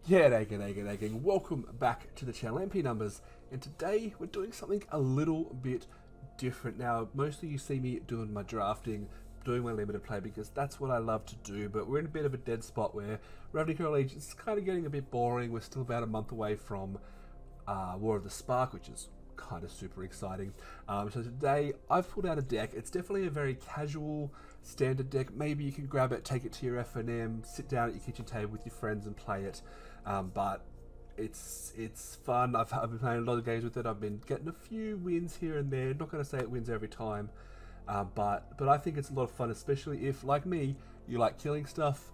G'day gang. Welcome back to the channel, MP Numbers, and today we're doing something a little bit different. Now, mostly you see me doing my drafting, doing my limited play because that's what I love to do, but we're in a bit of a dead spot where Ravnica Allegiance is kind of getting a bit boring. We're still about a month away from War of the Spark, which is kind of super exciting. So today I've pulled out a deck. It's definitely a very casual standard deck. Maybe you can grab it, take it to your F&M, sit down at your kitchen table with your friends and play it. But it's fun. I've been playing a lot of games with it. I've been getting a few wins here and there. Not going to say it wins every time, but I think it's a lot of fun, especially if, like me, you like killing stuff,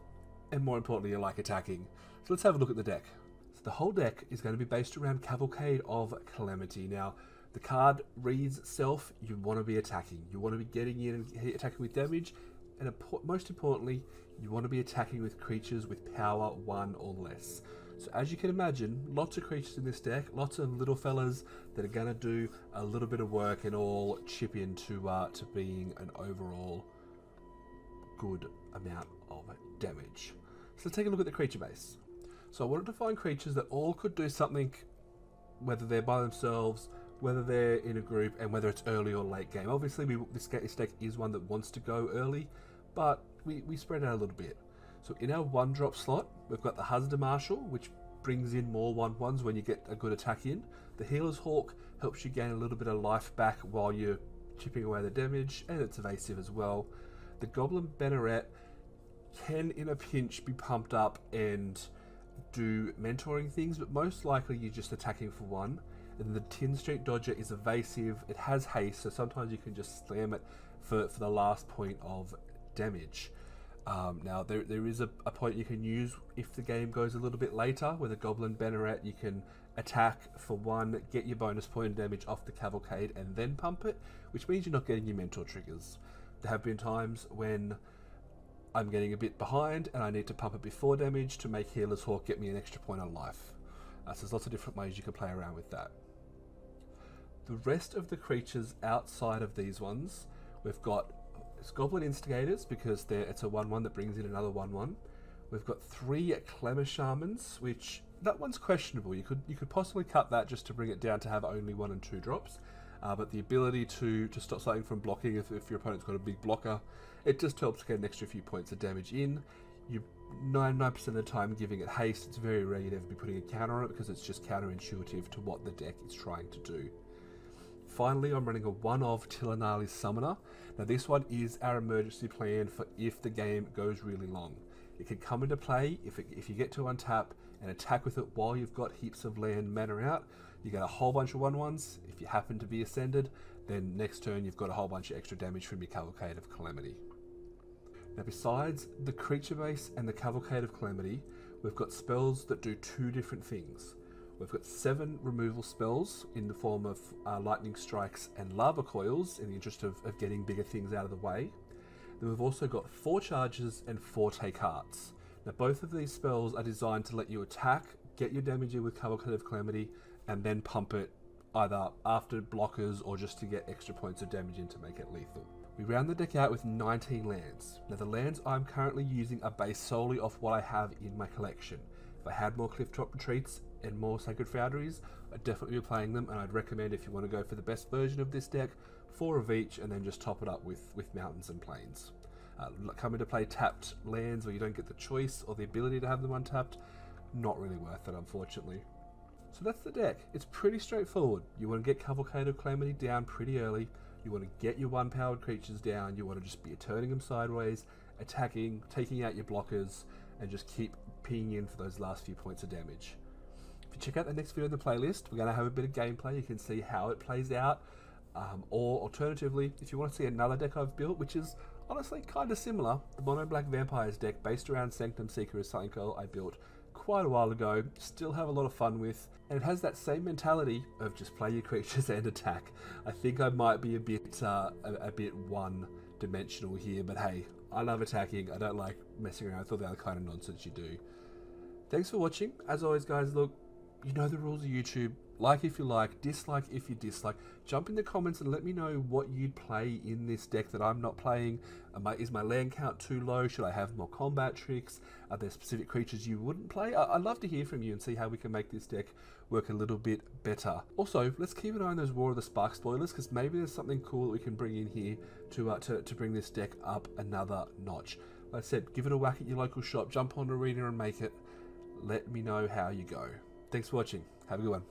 and more importantly, you like attacking. So let's have a look at the deck. So the whole deck is going to be based around Cavalcade of Calamity. Now, the card reads itself. You want to be attacking. You want to be getting in and attacking with damage, and most importantly, you want to be attacking with creatures with power 1 or less. So as you can imagine, lots of creatures in this deck, lots of little fellas that are going to do a little bit of work and all chip into to being an overall good amount of damage. So let's take a look at the creature base. So I wanted to find creatures that all could do something, whether they're by themselves, whether they're in a group, and whether it's early or late game. Obviously, this deck is one that wants to go early, but we spread out a little bit. So in our 1-drop slot, we've got the Hazard Marshal, which brings in more 1/1s when you get a good attack in. The Healer's Hawk helps you gain a little bit of life back while you're chipping away the damage, and it's evasive as well. The Goblin Banneret can, in a pinch, be pumped up and do mentoring things, but most likely you're just attacking for 1. And the Tin Street Dodger is evasive. It has haste, so sometimes you can just slam it for the last point of damage. Now there is a point you can use if the game goes a little bit later. With a Goblin Banneret, you can attack for 1, get your bonus point of damage off the Cavalcade, and then pump it, which means you're not getting your mentor triggers. There have been times when I'm getting a bit behind and I need to pump it before damage to make Healer's Hawk get me an extra point on life. So there's lots of different ways you can play around with that. The rest of the creatures outside of these ones, we've got Goblin Instigators, because it's a 1/1 that brings in another 1/1. We've got 3 Clemmer Shamans, which that one's questionable. You could possibly cut that just to bring it down to have only 1 and 2 drops. But the ability to stop something from blocking if your opponent's got a big blocker, it just helps get an extra few points of damage in. You 99% of the time giving it haste. It's very rare you'd ever be putting a counter on it because it's just counterintuitive to what the deck is trying to do. Finally, I'm running a 1-of Tillanali's Summoner. Now this one is our emergency plan for if the game goes really long. It can come into play if you get to untap and attack with it while you've got heaps of land mana out. You get a whole bunch of 1/1s. If you happen to be ascended, then next turn you've got a whole bunch of extra damage from your Cavalcade of Calamity. Now besides the creature base and the Cavalcade of Calamity, we've got spells that do 2 different things. We've got 7 removal spells in the form of lightning strikes and lava coils in the interest of getting bigger things out of the way. Then we've also got 4 charges and 4 take hearts. Now both of these spells are designed to let you attack, get your damage in with Cavalcade of Calamity, and then pump it either after blockers or just to get extra points of damage in to make it lethal. We round the deck out with 19 lands. Now the lands I'm currently using are based solely off what I have in my collection. If I had more Clifftop Retreats and more Sacred Foundries, I'd definitely be playing them, and I'd recommend, if you want to go for the best version of this deck, 4 of each and then just top it up with Mountains and Plains. Coming to play tapped lands where you don't get the choice or the ability to have them untapped, not really worth it, unfortunately. So that's the deck. It's pretty straightforward. You want to get Cavalcade of Calamity down pretty early. You want to get your 1-powered creatures down. You want to just be turning them sideways, attacking, taking out your blockers, and just keep pinging in for those last few points of damage. If you check out the next video in the playlist, we're going to have a bit of gameplay. You can see how it plays out. Or alternatively, if you want to see another deck I've built, which is honestly kind of similar, the Mono Black Vampires deck based around Sanctum Seeker is something I built quite a while ago, still have a lot of fun with, and it has that same mentality of just play your creatures and attack. I think I might be a bit one-dimensional here, but hey, I love attacking. I don't like messing around with all the other kind of nonsense you do. Thanks for watching. As always, guys, look, you know the rules of YouTube. Like if you like, dislike if you dislike. Jump in the comments and let me know what you'd play in this deck that I'm not playing. Is my land count too low? Should I have more combat tricks? Are there specific creatures you wouldn't play? I'd love to hear from you and see how we can make this deck work a little bit better. Also, let's keep an eye on those War of the Spark spoilers, because maybe there's something cool that we can bring in here to bring this deck up another notch. Like I said, give it a whack at your local shop. Jump on Arena and make it. Let me know how you go. Thanks for watching. Have a good one.